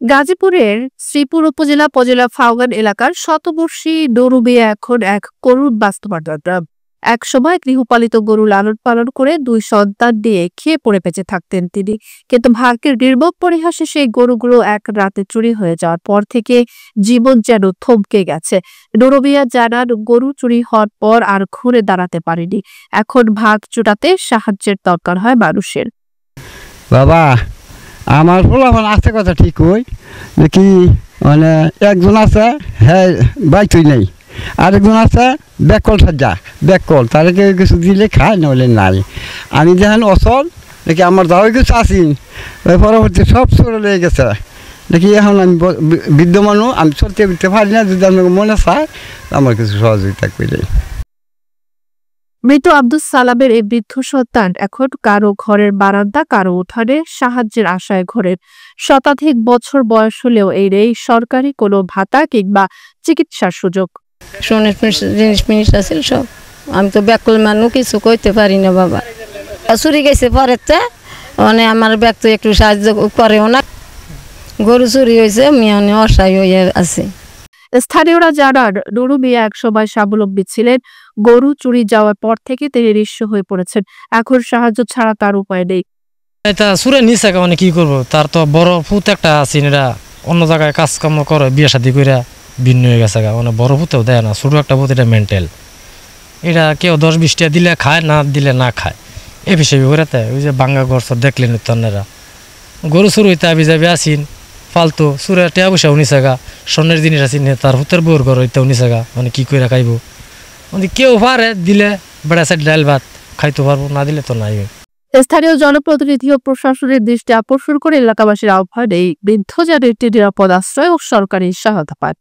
গাজীপুরের শ্রীপুর উপজেলা ফাউগান এলাকার শতবর্ষী ডরুবিয়া এখন এক করুণ বাস্তবতা। এক সময় গৃহপালিত গরু লালন পালন করে দুই সন্তান নিয়ে খেয়ে পড়ে বেঁচে থাকতেন তিনি, কিন্তু ভাগ্যের নির্মম পরিহাসে সেই গরুগুলো এক রাতে চুরি হয়ে যাওয়ার পর থেকে জীবন যেন থমকে গেছে। ডরুবিয়া জানান, গরু চুরি হওয়ার পর আর ঘুরে দাঁড়াতে পারেনি। এখন ভাগ চুটাতে সাহায্যের দরকার হয় মানুষের। বাবা, আমার ফলাফল আছে কথা ঠিক হই কি, মানে একজন আছে হ্যাঁ বাইতুই নেই, আরেকজন আছে ব্যাকল সাজা ব্যাকল, তারা কেউ কিছু দিলে খায় নইলে নাই। আমি দেখেন অচল নাকি আমার যাওয়াই কিছু আসি, পরবর্তী সব চলে লেগে গেছে নাকি। এখন আমি বৃদ্ধ মানুষ, আমি চলতে উঠতে পারি না, যদি আপনাকে মনে চায় আমার কিছু সহযোগিতা করলে। মৃত আব্দুস সালামের এই বৃদ্ধ সন্তান এখন কারো ঘরের বারান্দা, কারো উঠানে সাহায্যের আশায় ঘোরেন। শতাধিক বছর বয়স হলেও এই সরকারি কোনো ভাতা কিংবা চিকিৎসার সুযোগ। সোনের জিনিস আছিল সব, আমি তো ব্যাকুল মানুষ, কিছু কইতে পারি না বাবা। চুরি গেছে পরেতে, মানে আমার ব্যাগ তো একটু সাহায্য করেও না। গরু চুরি হয়েছে, আমি অসহায় হয়ে আছি। স্থানীয়রা জানান, নুরু মিয়া একসময় স্বাবলম্বী ছিলেন। গরু চুরি যাওয়ার পর থেকে তিনি নিঃস্ব হয়ে পড়েছেন। এখন সাহায্য ছাড়া তার উপায় নেই। এটা সুরে নিছে, মানে কি করবো, তার তো বড় ফুত একটা আছে, এরা অন্য জায়গায় কাজকর্ম করে, বিয়ে শাদী করে ভিন্ন হয়ে গেছে। মানে বড় ফুতেও দেয় না, ছোট একটা ফুত, এটা মেন্টাল। এটা কেউ 10-20 টাকা দিলে খায়, না দিলে না খায়, এ বিষয় করে। ওই যে বাঙ্গা ঘর দেখলেন তন্নেরা গরু চুরি হইতে আবি যাবি আসিন ফালতু চুরে টেয়া পয়সাও নিছে গা, স্বর্ণের জিনিস আসিন, তার হুতের বউর ঘর হইতেও নিছে গা। মানে কি করে খাইব, মানে কেউ পারে দিলে বেড়া সাইড ডাল ভাত খাইতে পারবো, না দিলে তো নাই। স্থানীয় জনপ্রতিনিধি ও প্রশাসনের দৃষ্টি আকর্ষণ করে এলাকাবাসীর আহ্বান, এই বৃদ্ধ যেন একটি নিরাপদ আশ্রয় ও সরকারি সহায়তা পান।